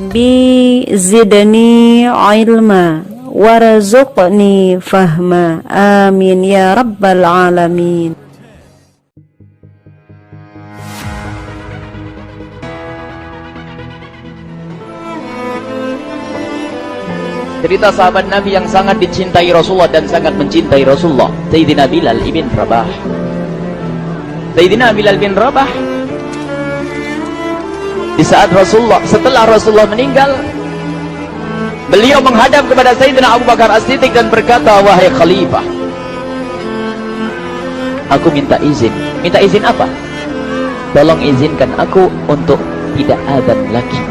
Rabbi zidni ilma warzuqni fahma. Amin ya rabbal alamin. Cerita sahabat Nabi yang sangat dicintai Rasulullah dan sangat mencintai Rasulullah, Sayyidina Bilal ibn Rabah. Sayyidina Bilal bin Rabah, di saat setelah Rasulullah meninggal, beliau menghadap kepada Sayyidina Abu Bakar As-Siddiq dan berkata, wahai khalifah, aku minta izin. Minta izin apa? Tolong izinkan aku untuk tidak adzan lagi.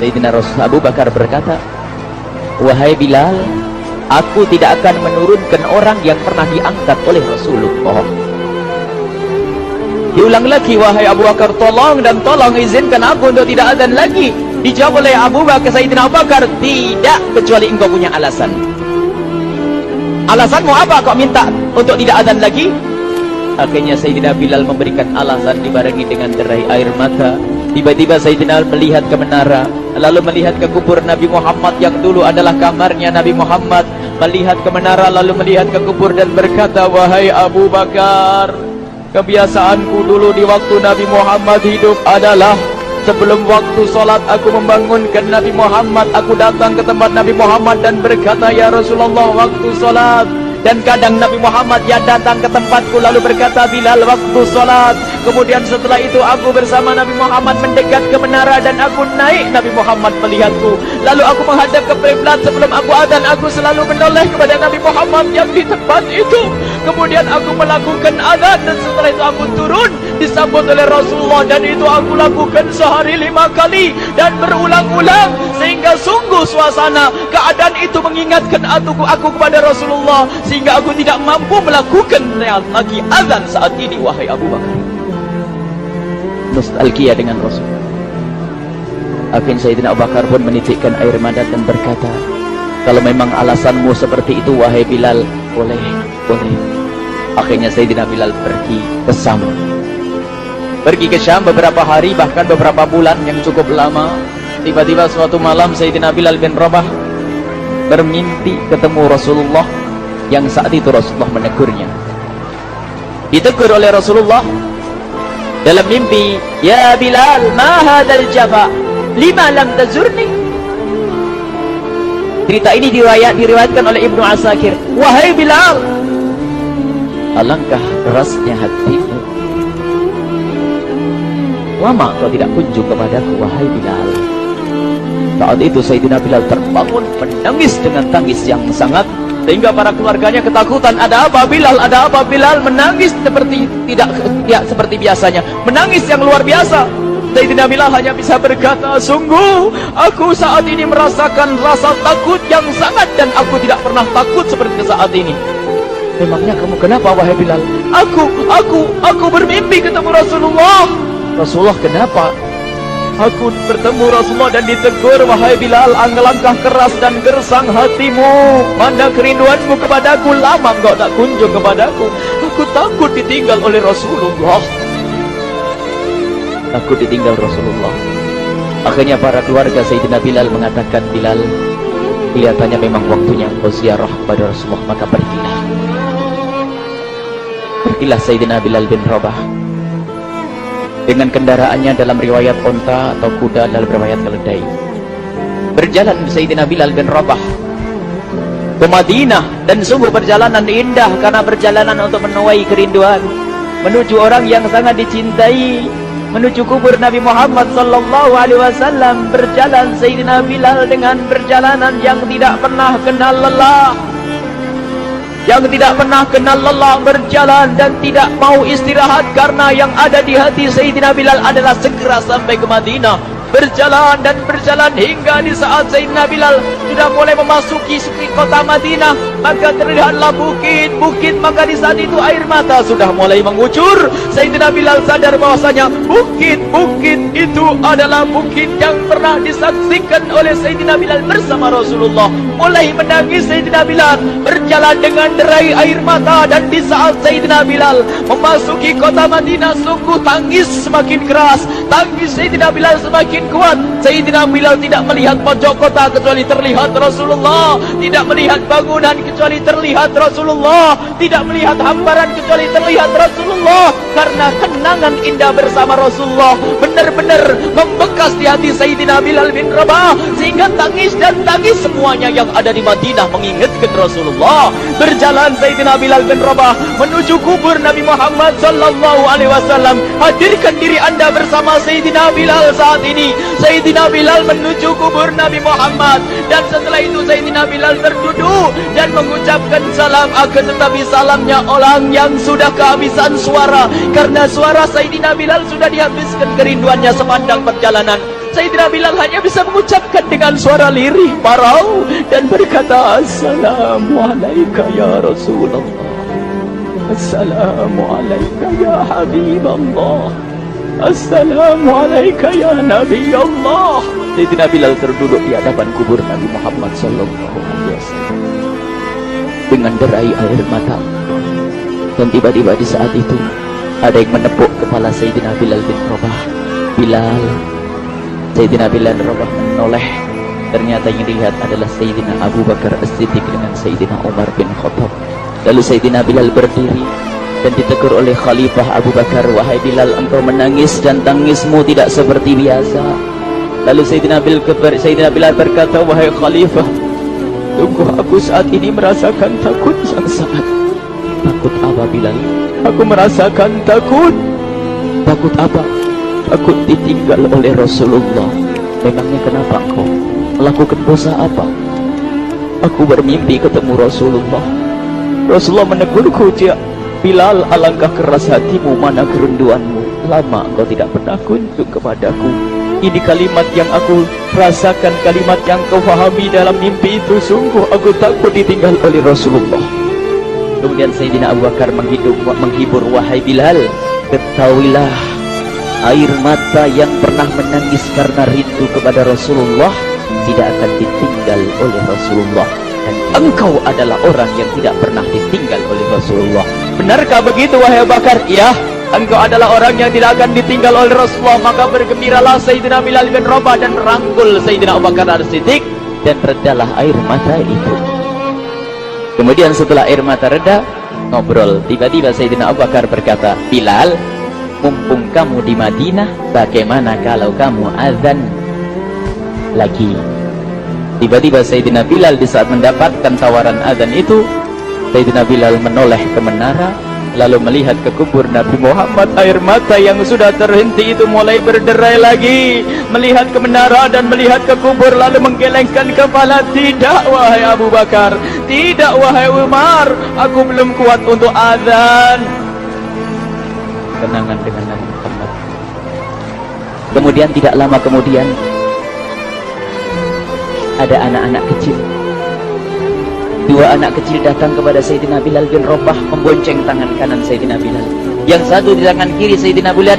Sayyidina Abu Bakar berkata, wahai Bilal, aku tidak akan menurunkan orang yang pernah diangkat oleh Rasulullah. Diulang lagi, wahai Abu Bakar, tolong dan tolong izinkan aku untuk tidak adzan lagi. Dijawab oleh Abu Bakar, Sayyidina Abu Bakar, tidak, kecuali engkau punya alasan. Alasanmu apa kau minta untuk tidak adzan lagi? Akhirnya Sayyidina Bilal memberikan alasan dibarengi dengan derai air mata. Tiba-tiba Sayyidina melihat ke menara, lalu melihat ke kubur Nabi Muhammad yang dulu adalah kamarnya Nabi Muhammad. Melihat ke menara, lalu melihat ke kubur dan berkata, wahai Abu Bakar, kebiasaanku dulu di waktu Nabi Muhammad hidup adalah sebelum waktu sholat aku membangunkan Nabi Muhammad. Aku datang ke tempat Nabi Muhammad dan berkata, ya Rasulullah, waktu sholat. Dan kadang Nabi Muhammad ya datang ke tempatku lalu berkata, Bilal, waktu sholat. Kemudian setelah itu aku bersama Nabi Muhammad mendekat ke menara dan aku naik, Nabi Muhammad melihatku. Lalu aku menghadap ke kiblat. Sebelum aku adzan, aku selalu menoleh kepada Nabi Muhammad yang di tempat itu. Kemudian aku melakukan adzan dan setelah itu aku turun disambut oleh Rasulullah, dan itu aku lakukan sehari 5 kali dan berulang-ulang, sehingga sungguh suasana keadaan itu mengingatkan aku kepada Rasulullah, sehingga aku tidak mampu melakukan lagi azan saat ini, wahai Abu Bakar. Nostalgia dengan Rasul. Akhirnya Sayyidina Abu Bakar pun menitikkan air mata dan berkata, kalau memang alasanmu seperti itu, wahai Bilal, boleh. Akhirnya Sayyidina Bilal pergi ke Syam beberapa hari, bahkan beberapa bulan yang cukup lama. Tiba-tiba suatu malam Sayyidina Bilal bin Rabah bermimpi ketemu Rasulullah, yang saat itu Rasulullah menegurnya. Ditegur oleh Rasulullah dalam mimpi, ya Bilal, ma hadzal jafa, lima lam tazurni. Cerita ini diriwayatkan oleh Ibnu Asakir. Wahai Bilal, alangkah kerasnya hatimu, lama kau tidak kunjung kepadaku, wahai Bilal. Saat itu Sayyidina Bilal terbangun menangis dengan tangis yang sangat, sehingga para keluarganya ketakutan. Ada apa Bilal? Ada apa Bilal? Menangis seperti tidak seperti biasanya, menangis yang luar biasa. Sayyidina Bilal hanya bisa berkata, sungguh aku saat ini merasakan rasa takut yang sangat, dan aku tidak pernah takut seperti saat ini. Memangnya kamu kenapa, wahai Bilal? Aku bermimpi ketemu Rasulullah. Rasulullah, kenapa? Aku bertemu Rasulullah dan ditegur, wahai Bilal, alangkah keras dan gersang hatimu. Mana kerinduanmu kepadaku, lama engkau tak kunjung kepadaku. Aku takut ditinggal oleh Rasulullah. Takut ditinggal Rasulullah. Akhirnya para keluarga Sayyidina Bilal mengatakan, Bilal, kelihatannya memang waktunya engkau ziarah kepada Rasulullah, maka pergilah. Pergilah Sayyidina Bilal bin Rabah dengan kendaraannya, dalam riwayat onta atau kuda, dalam riwayat keledai. Berjalan Sayyidina Bilal bin Rabah ke Madinah, dan sungguh perjalanan indah karena perjalanan untuk menuai kerinduan, menuju orang yang sangat dicintai, menuju kubur Nabi Muhammad sallallahu alaihi wasallam. Berjalan Sayyidina Bilal dengan perjalanan yang tidak pernah kenal lelah, berjalan dan tidak mau istirahat, karena yang ada di hati Sayyidina Bilal adalah segera sampai ke Madinah. berjalan dan berjalan hingga di saat Sayyidina Bilal sudah mulai memasuki kota Madinah, maka terlihatlah bukit-bukit, maka di saat itu air mata sudah mulai mengucur. Sayyidina Bilal sadar bahwasanya bukit-bukit itu adalah bukit yang pernah disaksikan oleh Sayyidina Bilal bersama Rasulullah. Mulai menangis Sayyidina Bilal, berjalan dengan derai air mata, dan di saat Sayyidina Bilal memasuki kota Madinah, sungguh tangis semakin keras, tangis Sayyidina Bilal semakin kuat. Sayyidina Bilal tidak melihat pojok kota kecuali terlihat Rasulullah, tidak melihat bangunan kecuali terlihat Rasulullah, tidak melihat hamparan kecuali terlihat Rasulullah, karena kenangan indah bersama Rasulullah benar-benar membekas di hati Sayyidina Bilal bin Rabah, sehingga tangis dan tangis semuanya yang ada di Madinah mengingatkan Rasulullah. Berjalan Sayyidina Bilal bin Rabah menuju kubur Nabi Muhammad sallallahu alaihi wasallam. Hadirkan diri Anda bersama Sayyidina Bilal saat ini. Sayyidina Bilal menuju kubur Nabi Muhammad, dan setelah itu Sayyidina Bilal terduduk dan mengucapkan salam, akan tetapi salamnya orang yang sudah kehabisan suara, karena suara Sayyidina Bilal sudah dihabiskan kerinduannya sepanjang perjalanan. Sayyidina Bilal hanya bisa mengucapkan dengan suara lirih parau dan berkata, Assalamualaikum ya Rasulullah, Assalamualaikum ya Habiballah, Assalamualaikum ya Nabi Allah. Sayyidina Bilal terduduk di hadapan kubur Nabi Muhammad sallallahu alaihi wasallam dengan derai air mata. Dan tiba-tiba di saat itu ada yang menepuk kepala Sayyidina Bilal bin Rabah. Bilal. Sayyidina Bilal bin Rabah menoleh. Ternyata yang dilihat adalah Sayyidina Abu Bakar As-Siddiq dengan Sayyidina Umar bin Khattab. Lalu Sayyidina Bilal berdiri dan ditegur oleh Khalifah Abu Bakar, wahai Bilal, engkau menangis dan tangismu tidak seperti biasa. Lalu Sayyidina Bilal berkata, wahai Khalifah, sungguh aku saat ini merasakan takut yang sangat. Takut apa Bilal? Aku merasakan takut. Takut apa? Takut ditinggal oleh Rasulullah. Memangnya kenapa engkau melakukan dosa apa? Aku bermimpi ketemu Rasulullah. Rasulullah menegurku, Bilal, alangkah keras hatimu, mana kerinduanmu. Lama engkau tidak pernah kunjung kepadaku. Ini kalimat yang aku rasakan, kalimat yang kau fahami dalam mimpi itu. Sungguh aku takut ditinggal oleh Rasulullah. Kemudian Sayyidina Abu Bakar menghibur, wahai Bilal, ketahuilah, air mata yang pernah menangis karena rindu kepada Rasulullah tidak akan ditinggal oleh Rasulullah, dan engkau adalah orang yang tidak pernah ditinggal oleh Rasulullah. Benarkah begitu wahai Abu Bakar? Iya, engkau adalah orang yang tidak akan ditinggal oleh Rasulullah. Maka bergembiralah Sayyidina Bilal bin Rabah dan merangkul Sayyidina Abu Bakar As-Siddiq, dan redalah air mata itu. Kemudian setelah air mata reda, ngobrol. Tiba-tiba Sayyidina Abu Bakar berkata, Bilal, mumpung kamu di Madinah, bagaimana kalau kamu azan lagi? Tiba-tiba Sayyidina Bilal di saat mendapatkan tawaran azan itu, Sayyidina Bilal menoleh ke menara, lalu melihat ke kubur Nabi Muhammad. Air mata yang sudah terhenti itu mulai berderai lagi. Melihat ke menara dan melihat ke kubur, lalu menggelengkan kepala. Tidak wahai Abu Bakar, tidak wahai Umar, aku belum kuat untuk azan. Kenangan dengan Nabi Muhammad. Kemudian tidak lama kemudian ada anak-anak kecil. Dua anak kecil datang kepada Sayyidina Bilal bin Rabah, membonceng tangan kanan Sayyidina Bilal. Yang satu di tangan kiri Sayyidina Bilal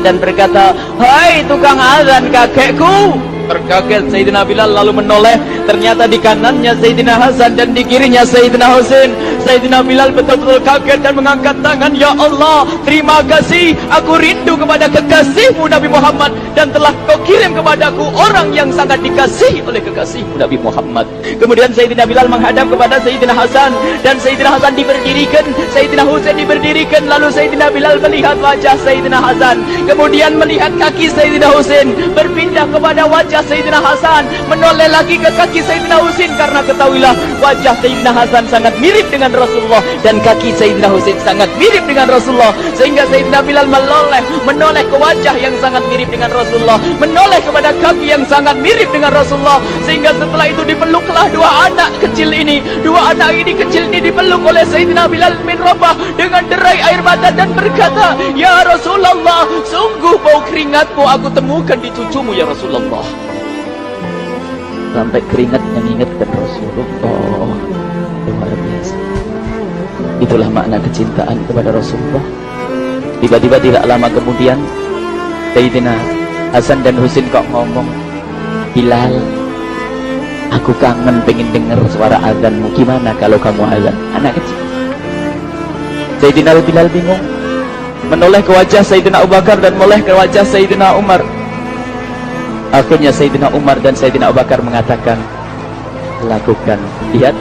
dan berkata, hai tukang azan kakekku. Terkaget Sayyidina Bilal lalu menoleh. Ternyata di kanannya Sayyidina Hasan dan di kirinya Sayyidina Husain. Sayyidina Bilal betul-betul kaget dan mengangkat tangan. Ya Allah, terima kasih, aku rindu kepada kekasihmu Nabi Muhammad, dan telah kau kirim kepadaku orang yang sangat dikasihi oleh kekasihmu Nabi Muhammad. Kemudian Sayyidina Bilal menghadap kepada Sayyidina Hasan, dan Sayyidina Hasan diberdirikan, Sayyidina Husain diberdirikan. Lalu Sayyidina Bilal melihat wajah Sayyidina Hasan, kemudian melihat kaki Sayyidina Husain, berpindah kepada wajah Sayyidina Hasan, menoleh lagi ke kaki Sayyidina Husain, karena ketahuilah wajah Sayyidina Hasan sangat mirip dengan Rasulullah dan kaki Sayyidina Husain sangat mirip dengan Rasulullah, sehingga Sayyidina Bilal menoleh ke wajah yang sangat mirip dengan Rasulullah, menoleh kepada kaki yang sangat mirip dengan Rasulullah, sehingga setelah itu dipeluklah dua anak kecil ini, dua kedua anak ini kecil ini dipeluk oleh Sayyidina Bilal bin Rabah dengan derai air mata dan berkata, "Ya Rasulullah, sungguh bau keringatmu aku temukan di cucumu ya Rasulullah." Sampai keringat mengingatkan Rasulullah. Luar biasa. Itulah makna kecintaan kepada Rasulullah. Tiba-tiba tidak lama kemudian Sayyidina Hasan dan Husain kok ngomong, "Bilal, aku kangen pengen dengar suara azanmu. Gimana kalau kamu azan?" Anak kecil. Sayyidina Bilal bingung, menoleh ke wajah Sayyidina Abu Bakar dan menoleh ke wajah Sayyidina Umar. Akhirnya Sayyidina Umar dan Sayyidina Abu Bakar mengatakan, "Lakukan, lihat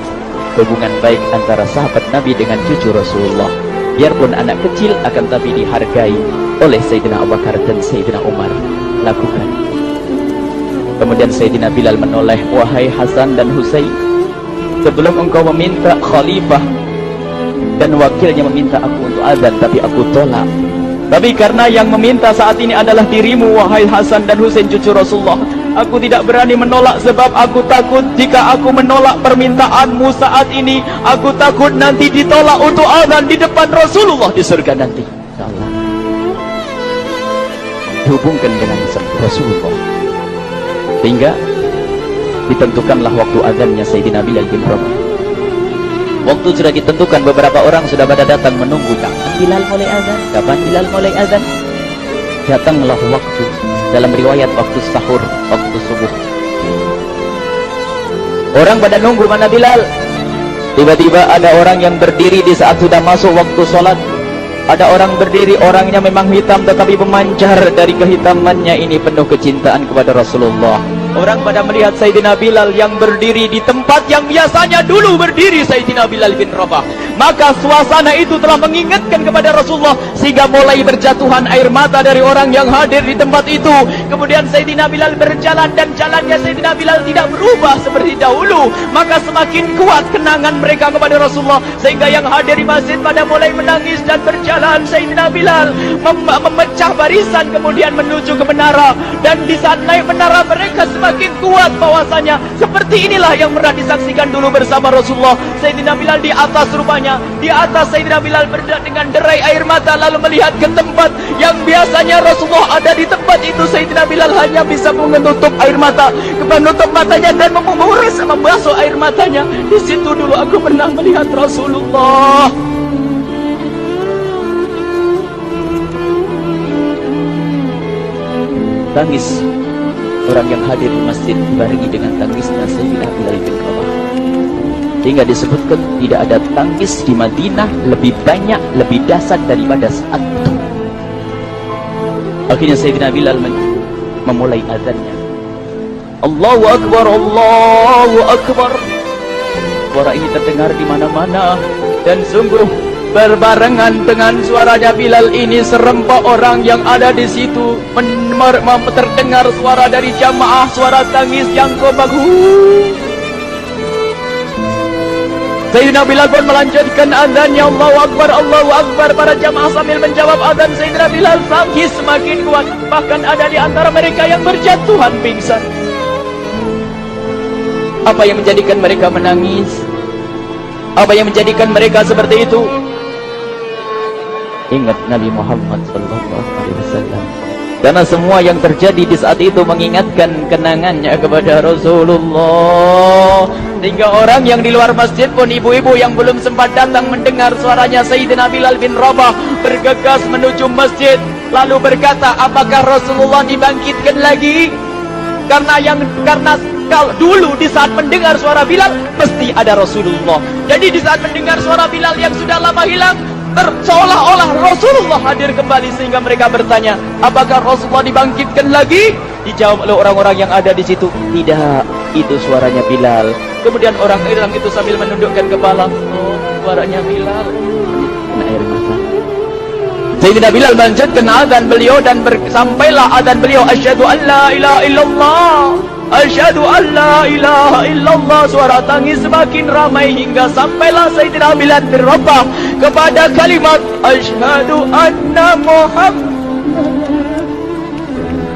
hubungan baik antara sahabat Nabi dengan cucu Rasulullah. Biarpun anak kecil akan tapi dihargai oleh Sayyidina Abu Bakar dan Sayyidina Umar. Lakukan." Kemudian Sayyidina Bilal menoleh, "Wahai Hasan dan Husain, sebelum engkau meminta khalifah dan wakilnya meminta aku untuk azan, tapi aku tolak. Tapi karena yang meminta saat ini adalah dirimu, wahai Hasan dan Husain cucu Rasulullah, aku tidak berani menolak sebab aku takut jika aku menolak permintaanmu saat ini, aku takut nanti ditolak untuk azan di depan Rasulullah di surga nanti." Allah dihubungkan dengan Rasulullah sehingga ditentukanlah waktu azannya Sayyidina Bilal bin Rabah. Waktu sudah ditentukan, beberapa orang sudah pada datang menunggu, kapan Bilal mulai azan, kapan Bilal mulai azan. Datanglah waktu, dalam riwayat waktu sahur, waktu subuh. Orang pada nunggu mana Bilal. Tiba-tiba ada orang yang berdiri di saat sudah masuk waktu sholat. Ada orang berdiri, orangnya memang hitam tetapi memancar dari kehitamannya ini penuh kecintaan kepada Rasulullah. Orang pada melihat Sayyidina Bilal yang berdiri di tempat yang biasanya dulu berdiri Sayyidina Bilal bin Rabah. Maka suasana itu telah mengingatkan kepada Rasulullah sehingga mulai berjatuhan air mata dari orang yang hadir di tempat itu. Kemudian Sayyidina Bilal berjalan dan jalannya Sayyidina Bilal tidak berubah seperti dahulu. Maka semakin kuat kenangan mereka kepada Rasulullah sehingga yang hadir di masjid pada mulai menangis dan berjalan. Sayyidina Bilal memecah barisan kemudian menuju ke menara, dan di saat naik menara mereka semakin kuat bahwasanya seperti inilah yang pernah disaksikan dulu bersama Rasulullah. Sayyidina Bilal di atas rupanya, di atas Sayyidina Bilal dengan derai air mata lalu melihat ke tempat yang biasanya Rasulullah ada di tempat itu. Sayyidina Bilal hanya bisa menutup air mata, menutup matanya dan membasuh air matanya. Di situ dulu aku pernah melihat Rasulullah. Tangis orang yang hadir di masjid dibarengi dengan tangisnya Sayyidina Bilal bin Rabah. Hingga disebutkan tidak ada tangis di Madinah lebih banyak, lebih dahsyat daripada saat itu. Akhirnya Sayyidina Bilal memulai azannya. Allahu Akbar, Allahu Akbar. Suara ini terdengar di mana-mana dan sungguh berbarengan dengan suaranya Bilal ini serempak orang yang ada di situ terdengar suara dari jamaah, suara tangis yang kobagu. Sayyidina Bilal pun melanjutkan azannya, Allahu Akbar, Allahu Akbar. Para jamaah sambil menjawab azan Sayyidina Bilal, tangis semakin kuat. Bahkan ada di antara mereka yang berjatuhan pingsan. Apa yang menjadikan mereka menangis? Apa yang menjadikan mereka seperti itu? Ingat Nabi Muhammad SAW. Karena semua yang terjadi di saat itu mengingatkan kenangannya kepada Rasulullah. Sehingga orang yang di luar masjid pun, ibu-ibu yang belum sempat datang mendengar suaranya Sayyidina Bilal bin Rabah bergegas menuju masjid lalu berkata, apakah Rasulullah dibangkitkan lagi? Karena kalau dulu di saat mendengar suara Bilal mesti ada Rasulullah. Jadi di saat mendengar suara Bilal yang sudah lama hilang, seolah-olah Rasulullah hadir kembali sehingga mereka bertanya, apakah Rasulullah dibangkitkan lagi? Dijawab oleh orang-orang yang ada di situ, tidak, itu suaranya Bilal. Kemudian orang-orang itu sambil menundukkan kepala, oh, suaranya Bilal. Kena air mata. Sayyidina Bilal melanjutkan azan beliau dan sampailah azan beliau, asyhadu an la ilaha illallah, asyhadu an la ilaha illallah. Suara tangis semakin ramai hingga sampailah Sayyidina Bilal bin Rabah kepada kalimat asyhadu anna Muhammad.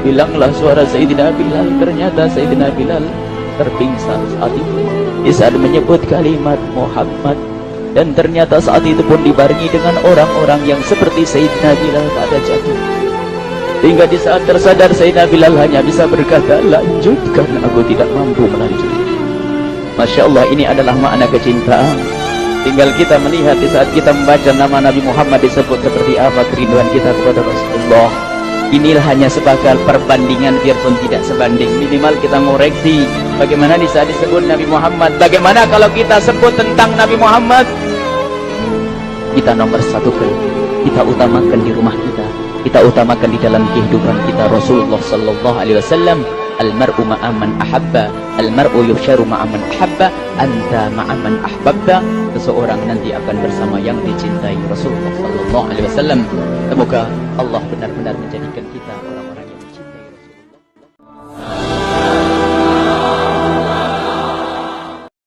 Hilanglah suara Sayyidina Bilal. Ternyata Sayyidina Bilal terpingsan saat itu. di saat menyebut kalimat Muhammad. Dan ternyata saat itu pun dibarengi dengan orang-orang yang seperti Sayyidina Bilal pada jatuh. Hingga di saat tersadar Sayyidina Bilal hanya bisa berkata, lanjutkan, aku tidak mampu melanjutkan. Masya Allah, ini adalah makna kecintaan. Tinggal kita melihat di saat kita membaca nama Nabi Muhammad disebut seperti apa kerinduan kita kepada Rasulullah. Inilah hanya sebagai perbandingan, biarpun tidak sebanding. Minimal kita ngoreksi bagaimana di saat disebut Nabi Muhammad. Bagaimana kalau kita sebut tentang Nabi Muhammad? Kita nomor satu, kita utamakan di rumah kita, kita utamakan di dalam kehidupan kita Rasulullah sallallahu alaihi wasallam. Almar'u ma'aman ahabba, almar'u yusharu ma'aman ahabba, anta ma'aman ahbabta. Seseorang nanti akan bersama yang dicintai Rasulullah sallallahu alaihi wasallam. Semoga Allah benar-benar menjadikan kita orang